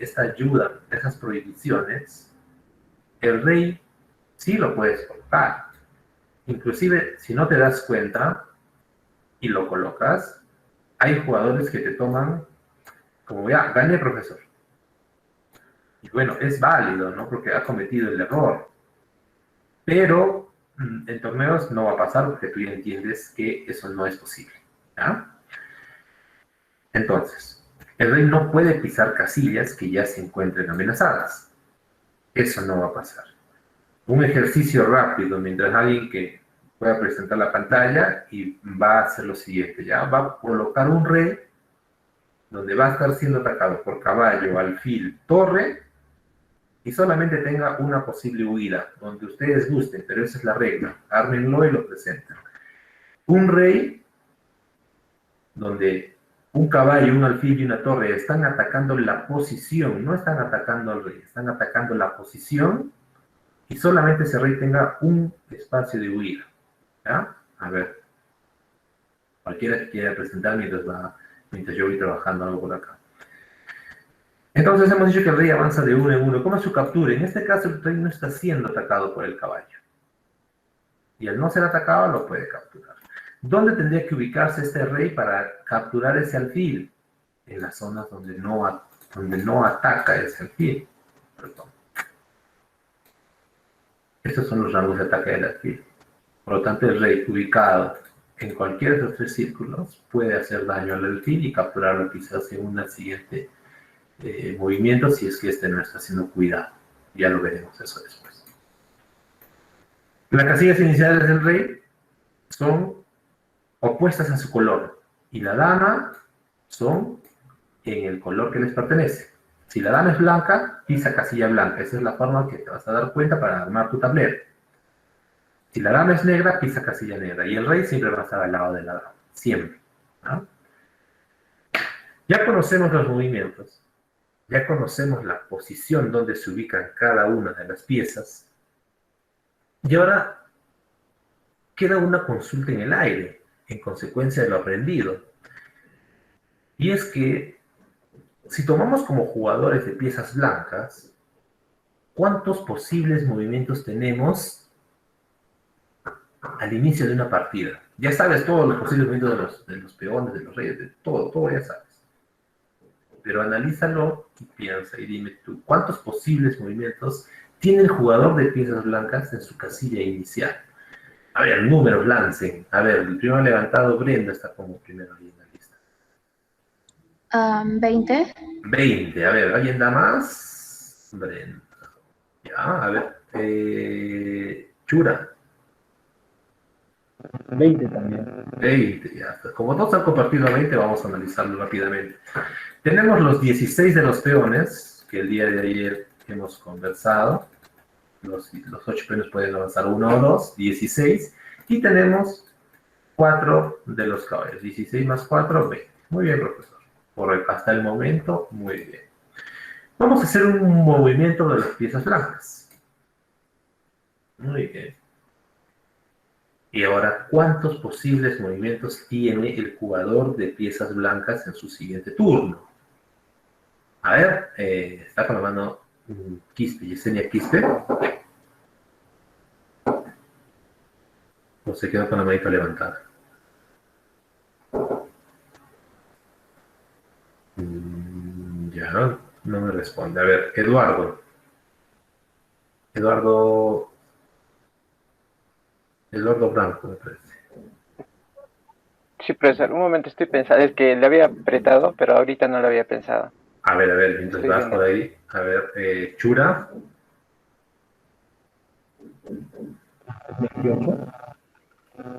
esta ayuda, esas prohibiciones, el rey sí lo puedes colocar. Inclusive, si no te das cuenta y lo colocas, hay jugadores que te toman como, ya, gané, profesor. Y bueno, es válido, ¿no? Porque ha cometido el error. Pero en torneos no va a pasar porque tú ya entiendes que eso no es posible, ¿ya? Entonces, el rey no puede pisar casillas que ya se encuentren amenazadas. Eso no va a pasar. Un ejercicio rápido, mientras alguien que pueda presentar la pantalla y va a hacer lo siguiente, ¿ya? Va a colocar un rey donde va a estar siendo atacado por caballo, alfil, torre, y solamente tenga una posible huida, donde ustedes gusten, pero esa es la regla. Ármenlo y lo presentan. Un rey donde un caballo, un alfil y una torre están atacando la posición, no están atacando al rey, están atacando la posición, y solamente ese rey tenga un espacio de huida. ¿Ya? A ver, cualquiera que quiera presentar mientras yo voy trabajando algo por acá. Entonces hemos dicho que el rey avanza de uno en uno. ¿Cómo es su captura? En este caso el rey no está siendo atacado por el caballo. Y al no ser atacado lo puede capturar. ¿Dónde tendría que ubicarse este rey para capturar ese alfil? En las zonas donde no ataca ese alfil. Perdón. Estos son los rangos de ataque del alfil. Por lo tanto, el rey ubicado en cualquiera de esos 3 círculos puede hacer daño al alfil y capturarlo quizás en una siguiente movimiento si es que este no está siendo cuidado. Ya lo veremos eso después. Las casillas iniciales del rey son opuestas a su color y la dama son en el color que les pertenece. Si la dama es blanca, pisa casilla blanca. Esa es la forma que te vas a dar cuenta para armar tu tablero. Si la dama es negra, pisa casilla negra. Y el rey siempre va a estar al lado de la dama. Siempre. ¿No? Ya conocemos los movimientos. Ya conocemos la posición donde se ubican cada una de las piezas. Y ahora queda una consulta en el aire, en consecuencia de lo aprendido. Y es que, si tomamos como jugadores de piezas blancas, ¿cuántos posibles movimientos tenemos al inicio de una partida? Ya sabes todos los posibles movimientos de los peones, de los reyes, de todo ya sabes. Pero analízalo y piensa y dime tú, ¿cuántos posibles movimientos tiene el jugador de piezas blancas en su casilla inicial? A ver, números lancen. A ver, el primero levantado, Brenda, está como primero ahí en la lista. 20. 20. A ver, ¿alguien da más? Brenda. Ya, a ver. Chura. 20 también. 20, ya. Como todos han compartido 20, vamos a analizarlo rápidamente. Tenemos los 16 de los peones, que el día de ayer hemos conversado. Los 8 peones pueden avanzar 1 o 2, 16. Y tenemos 4 de los caballos. 16 más 4, 20. Muy bien, profesor. Hasta el momento, muy bien. Vamos a hacer un movimiento de las piezas blancas. Muy bien. Y ahora, ¿cuántos posibles movimientos tiene el jugador de piezas blancas en su siguiente turno? A ver, está con la mano Quispe, Yesenia Quispe. O se quedó con la manita levantada. Ya, no me responde. A ver, Eduardo. Eduardo Blanco, me parece. Sí, profesor, un momento estoy pensando, es que le había apretado, pero ahorita no lo había pensado. A ver, mientras vas por ahí. A ver, Chura.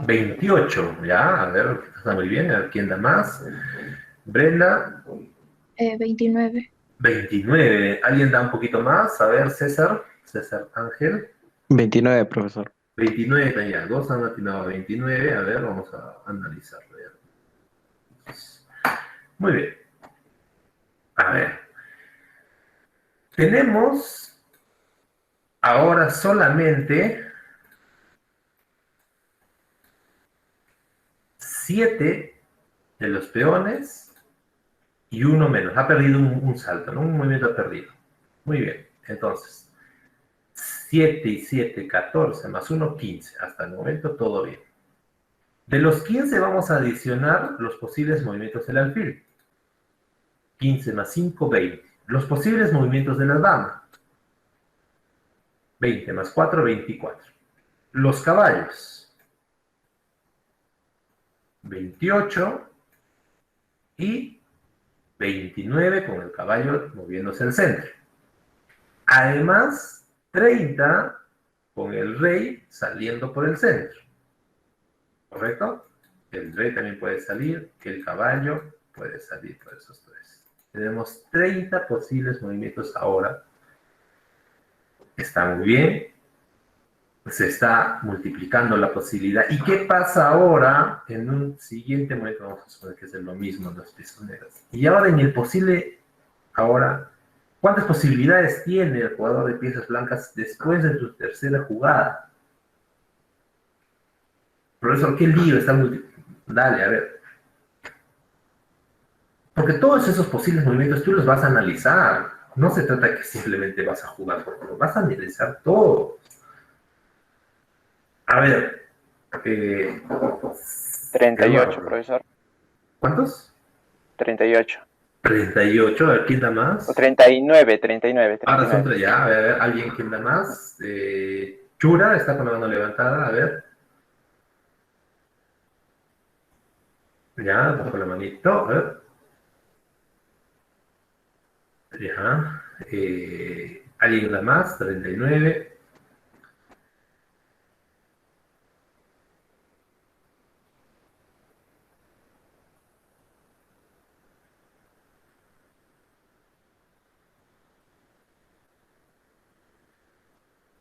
28, ya, a ver, está muy bien, a ver quién da más. Brenda. 29. 29, ¿alguien da un poquito más? A ver, César Ángel. 29, profesor. 29, ya, 2 han atinado a 29, a ver, vamos a analizarlo ya. Muy bien. A ver. Tenemos ahora solamente 7 de los peones y 1 menos. Ha perdido un salto, ¿no? Un movimiento ha perdido. Muy bien. Entonces, 7 y 7, 14, más 1, 15. Hasta el momento todo bien. De los 15 vamos a adicionar los posibles movimientos del alfil. 15 más 5, 20. Los posibles movimientos de la dama. 20 más 4, 24. Los caballos. 28 y 29 con el caballo moviéndose al centro. Además, 30 con el rey saliendo por el centro. ¿Correcto? El rey también puede salir, el caballo puede salir por esos 3. Tenemos 30 posibles movimientos ahora. Está muy bien. Se está multiplicando la posibilidad. ¿Y qué pasa ahora? En un siguiente momento vamos a suponer que es lo mismo las piezas negras. Y ahora en el posible, ¿cuántas posibilidades tiene el jugador de piezas blancas después de su tercera jugada? Profesor, ¿qué lío está multiplicando? Dale, a ver. Porque todos esos posibles movimientos tú los vas a analizar. No se trata que simplemente vas a jugar por todo, vas a analizar todo. A ver. 38, profesor. ¿Cuántos? 38. 38, a ver, ¿quién da más? O 39, 39. Ahora son tres, ya, a ver, ¿alguien quién da más? Chura está con la mano levantada, a ver. Ya, bajo la manito, a ver. Ya. ¿Alguien da más? 39.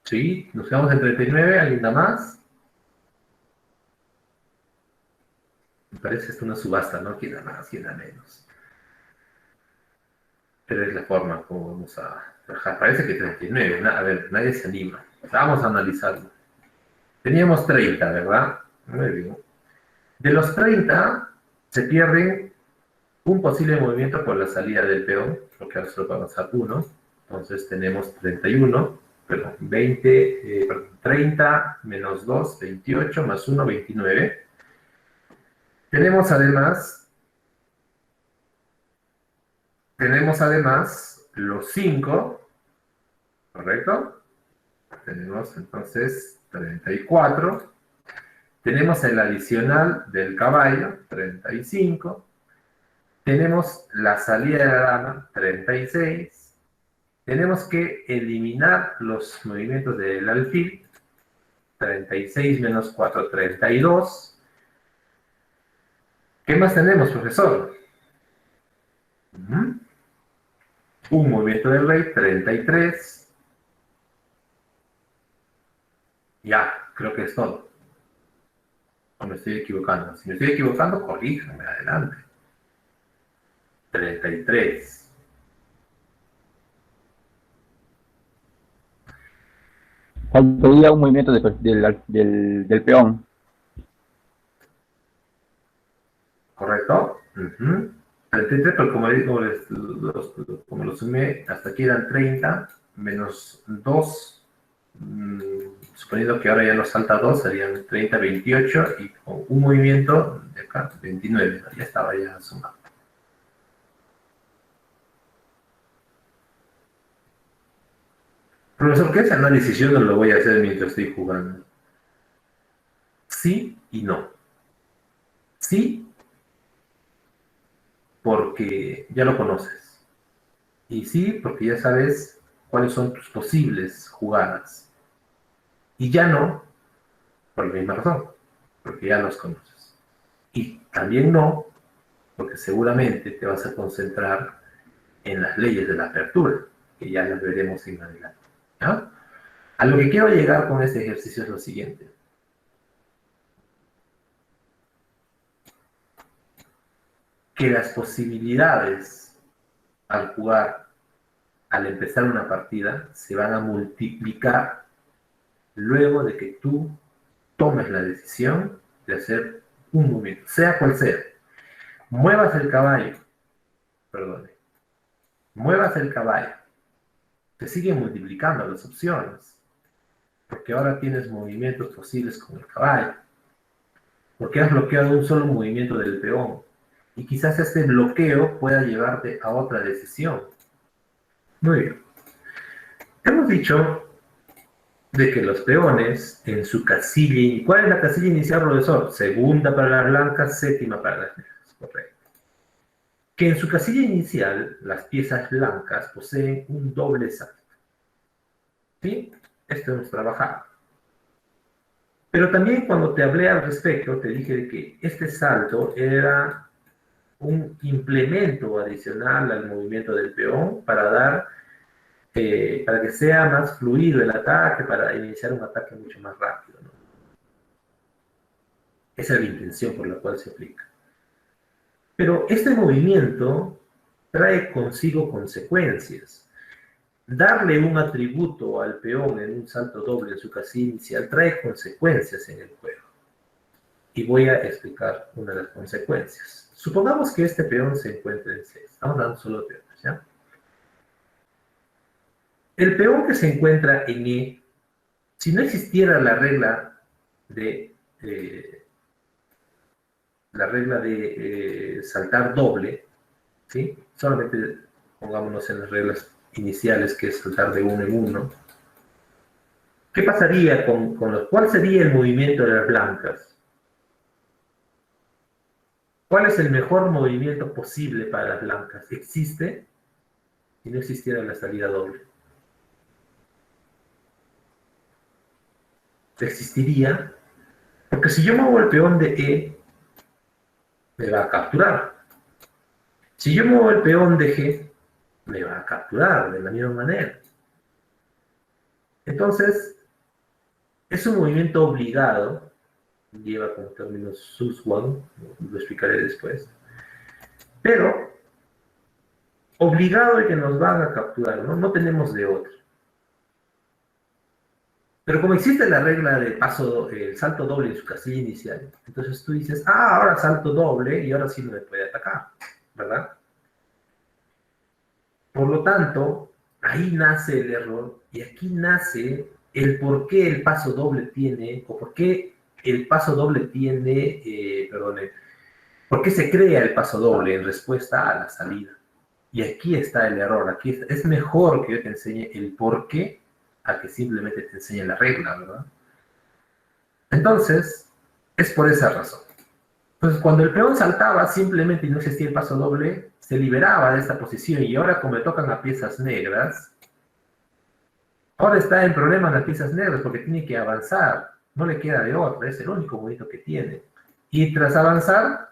Sí, nos quedamos en 39, ¿alguien da más? Me parece esto una subasta, ¿no? ¿Quién da más? ¿Quién da menos? Pero es la forma como vamos a trabajar. Parece que 39, a ver, nadie se anima. Vamos a analizarlo. Teníamos 30, ¿verdad? Muy bien. De los 30, se pierden un posible movimiento por la salida del peón, porque ahora solo va a avanzar uno. Entonces tenemos 31. Perdón, 30 menos 2, 28, más 1, 29. Tenemos además los 5, ¿correcto? Tenemos entonces 34. Tenemos el adicional del caballo, 35. Tenemos la salida de la dama, 36. Tenemos que eliminar los movimientos del alfil. 36 menos 4, 32. ¿Qué más tenemos, profesor? Un movimiento del rey, 33. Ya, creo que es todo. O me estoy equivocando. Si me estoy equivocando, corríjame, adelante. 33. Faltaría un movimiento del peón. ¿Correcto? 33, pero como lo sumé, hasta aquí eran 30, menos 2, suponiendo que ahora ya nos salta 2, serían 30, 28, y con un movimiento de acá, 29, ya estaba ya sumado. Profesor, ¿qué es análisis? Yo no lo voy a hacer mientras estoy jugando. Sí y no. Sí, porque ya lo conoces. Y sí, porque ya sabes cuáles son tus posibles jugadas. Y ya no, por la misma razón, porque ya los conoces. Y también no, porque seguramente te vas a concentrar en las leyes de la apertura, que ya las veremos en adelante. ¿Ya? A lo que quiero llegar con este ejercicio es lo siguiente. Que las posibilidades al jugar, al empezar una partida, se van a multiplicar luego de que tú tomes la decisión de hacer un movimiento, sea cual sea. Muevas el caballo, se siguen multiplicando las opciones, porque ahora tienes movimientos posibles con el caballo, porque has bloqueado un solo movimiento del peón, y quizás este bloqueo pueda llevarte a otra decisión. Muy bien. Hemos dicho de que los peones en su casilla, ¿y cuál es la casilla inicial, profesor? Segunda para las blancas, séptima para las negras, correcto. Que en su casilla inicial, las piezas blancas poseen un doble salto. ¿Sí? Esto hemos trabajado. Pero también cuando te hablé al respecto, te dije de que este salto era un implemento adicional al movimiento del peón para que sea más fluido el ataque, para iniciar un ataque mucho más rápido, ¿no? Esa es la intención por la cual se aplica. Pero este movimiento trae consigo consecuencias. Darle un atributo al peón en un salto doble en su casilla inicial trae consecuencias en el juego. Y voy a explicar una de las consecuencias. Supongamos que este peón se encuentra en C. Estamos dando solo peones, ¿ya? El peón que se encuentra en E, si no existiera la regla de saltar doble, ¿sí? Solamente pongámonos en las reglas iniciales, que es saltar de uno en uno. ¿Qué pasaría cuál sería el movimiento de las blancas? ¿Cuál es el mejor movimiento posible para las blancas? ¿Existe si no existiera la salida doble? Existiría, porque si yo muevo el peón de E, me va a capturar. Si yo muevo el peón de G, me va a capturar de la misma manera. Entonces, es un movimiento obligado, lleva como términos Suswan, lo explicaré después, pero obligado de que nos van a capturar, ¿no? No tenemos de otro. Pero como existe la regla de el salto doble en su casilla inicial, entonces tú dices, ahora salto doble y ahora sí no me puede atacar, ¿verdad? Por lo tanto, ahí nace el error y aquí nace el por qué el paso doble tiene, o por qué el paso doble tiene, por qué se crea el paso doble en respuesta a la salida. Y aquí está el error, es mejor que yo te enseñe el por qué a que simplemente te enseñe la regla, ¿verdad? Entonces, es por esa razón. Entonces, cuando el peón saltaba simplemente y no existía el paso doble, se liberaba de esta posición, y ahora como le tocan a piezas negras, ahora está en problemas las piezas negras porque tiene que avanzar, no le queda de otra, es el único movimiento que tiene. Y tras avanzar,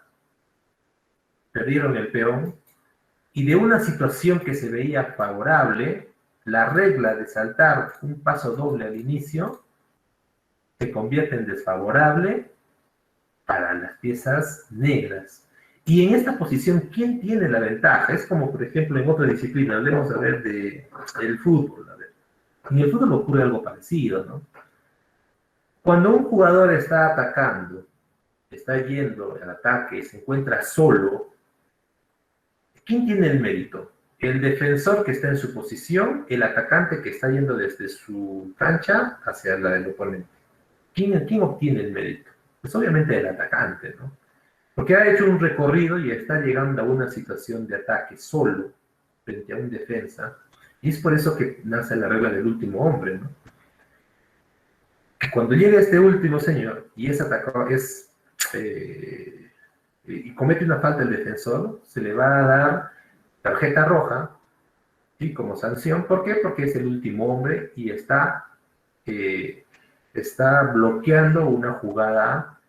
perdieron el peón, y de una situación que se veía favorable, la regla de saltar un paso doble al inicio se convierte en desfavorable para las piezas negras. Y en esta posición, ¿quién tiene la ventaja? Es como, por ejemplo, en otra disciplina, hablemos a ver del fútbol. A ver. En el fútbol ocurre algo parecido, ¿no? Cuando un jugador está atacando, está yendo al ataque, se encuentra solo, ¿quién tiene el mérito? El defensor que está en su posición, el atacante que está yendo desde su cancha hacia la del oponente. ¿Quién obtiene el mérito? Pues obviamente el atacante, ¿no? Porque ha hecho un recorrido y está llegando a una situación de ataque solo frente a un defensa, y es por eso que nace la regla del último hombre, ¿no? Que cuando llega este último señor y es atacado, y comete una falta el defensor, se le va a dar tarjeta roja, ¿sí? Como sanción. ¿Por qué? Porque es el último hombre y está bloqueando una jugada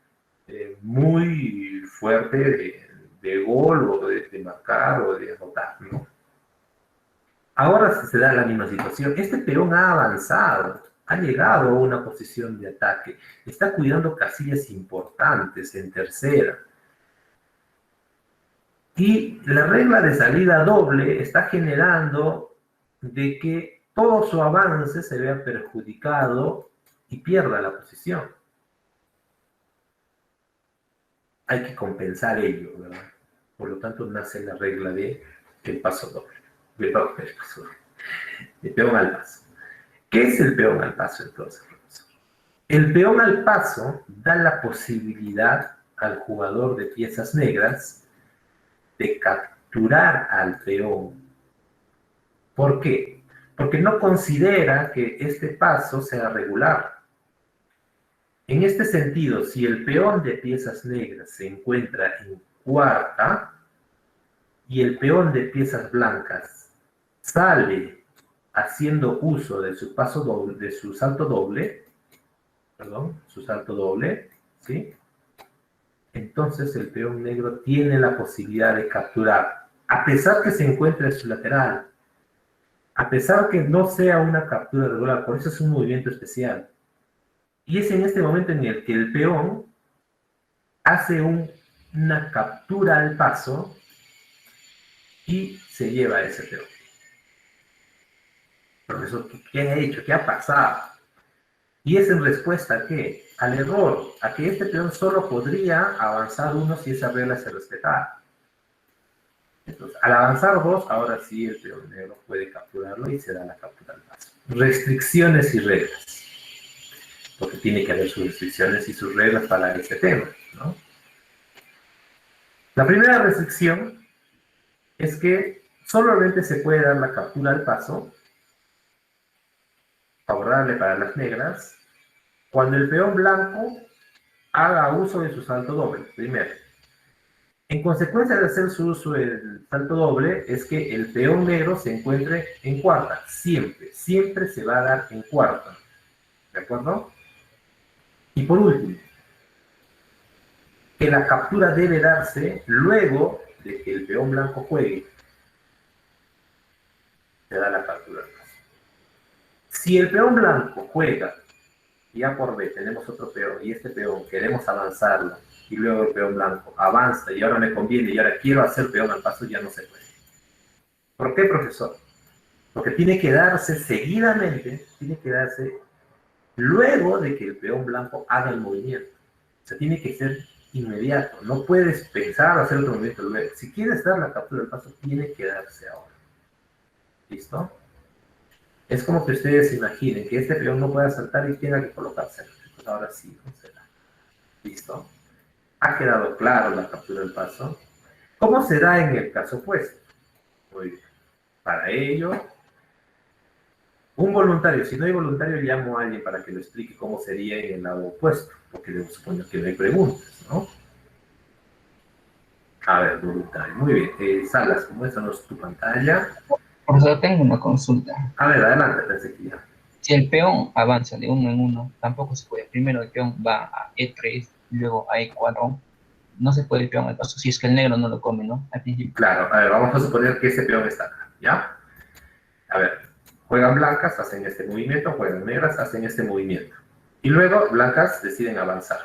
muy fuerte de gol o de marcar o de anotar, ¿no? Ahora se da la misma situación. Este peón ha avanzado, ha llegado a una posición de ataque, está cuidando casillas importantes en tercera. Y la regla de salida doble está generando de que todo su avance se vea perjudicado y pierda la posición. Hay que compensar ello, ¿verdad? Por lo tanto, nace la regla del paso doble. El peón al paso. ¿Qué es el peón al paso, entonces, profesor? El peón al paso da la posibilidad al jugador de piezas negras de capturar al peón. ¿Por qué? Porque no considera que este paso sea regular. En este sentido, si el peón de piezas negras se encuentra en cuarta y el peón de piezas blancas sale haciendo uso de su paso doble, de su salto doble, ¿sí? Entonces el peón negro tiene la posibilidad de capturar, a pesar que se encuentre en su lateral, a pesar que no sea una captura regular, por eso es un movimiento especial. Y es en este momento en el que el peón hace una captura al paso y se lleva a ese peón. Profesor, ¿qué ha hecho? ¿Qué ha pasado? ¿Y es en respuesta a qué? Al error, a que este peón solo podría avanzar 1 si esa regla se respetara. Entonces, al avanzar 2, ahora sí el peón negro puede capturarlo y se da la captura al paso. Restricciones y reglas. Porque tiene que haber sus restricciones y sus reglas para este tema, ¿no? La primera restricción es que solamente se puede dar la captura al paso, favorable para las negras, cuando el peón blanco haga uso de su salto doble, primero. En consecuencia de hacer su uso del salto doble, es que el peón negro se encuentre en cuarta, siempre, siempre se va a dar en cuarta, ¿de acuerdo? Y por último, que la captura debe darse luego de que el peón blanco juegue. Se da la captura al paso. Si el peón blanco juega, ya por B tenemos otro peón, y este peón queremos avanzarlo, y luego el peón blanco avanza, y ahora me conviene, y ahora quiero hacer peón al paso, ya no se puede. ¿Por qué, profesor? Porque tiene que darse seguidamente, tiene que darse luego de que el peón blanco haga el movimiento. O sea, tiene que ser inmediato. No puedes pensar hacer otro movimiento luego. Si quieres dar la captura del paso, tiene que darse ahora. ¿Listo? Es como que ustedes se imaginen que este peón no pueda saltar y tenga que colocarse. Pues ahora sí, no se da. ¿Listo? ¿Ha quedado claro la captura del paso? ¿Cómo se da en el caso opuesto? Muy bien. Para ello, un voluntario, si no hay voluntario, llamo a alguien para que lo explique cómo sería en el lado opuesto, porque debo suponer que no hay preguntas, ¿no? A ver, voluntario, muy bien. Salas, muéstranos tu pantalla. Profesor, tengo una consulta. A ver, adelante, pensé que ya. Si el peón avanza de 1 en 1, tampoco se puede. Primero el peón va a E3, luego a E4. No se puede el peón al paso, si es que el negro no lo come, ¿no? Al principio. Claro, a ver, vamos a suponer que ese peón está acá, ¿ya? A ver, juegan blancas, hacen este movimiento, juegan negras, hacen este movimiento. Y luego blancas deciden avanzar.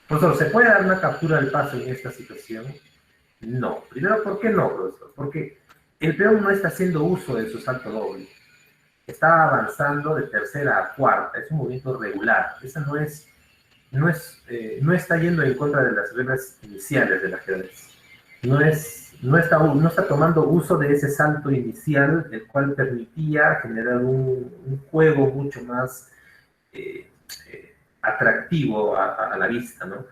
Profesor, ¿se puede dar una captura del paso en esta situación? No. Primero, ¿por qué no, profesor? Porque el peón no está haciendo uso de su salto doble. Está avanzando de tercera a cuarta. Es un movimiento regular. Esa no está yendo en contra de las reglas iniciales del ajedrez. No está tomando uso de ese salto inicial, el cual permitía generar un juego mucho más atractivo a la vista, ¿no?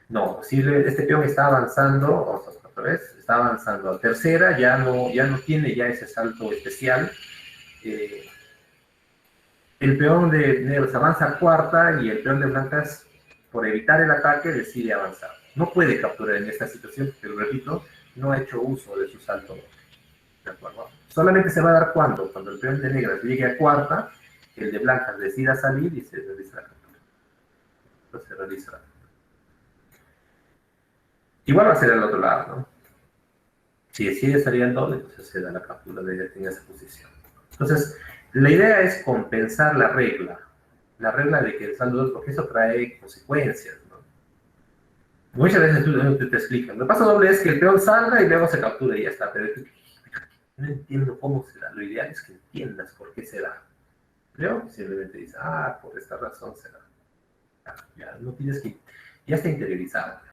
No, si este peón está avanzando, otra vez, está avanzando a tercera, ya no tiene ya ese salto especial. El peón de negros avanza a cuarta y el peón de blancas, por evitar el ataque, decide avanzar. No puede capturar en esta situación, pero repito, no ha hecho uso de su salto. ¿De acuerdo? Solamente se va a dar cuando el peón de negras llegue a cuarta, el de blancas decida salir y se realiza la captura. Entonces se realiza la captura. Igual va a ser el otro lado, ¿no? Si decide salir el doble, entonces se da la captura en esa posición. Entonces, la idea es compensar la regla de que el saldo 2, porque eso trae consecuencias, ¿no? Muchas veces te explican, el paso doble es que el peón salga y luego se captura y ya está, pero no entiendo cómo se da. Lo ideal es que entiendas por qué se da. Pero simplemente dices, por esta razón se da. Ya no tienes que, ya está interiorizado.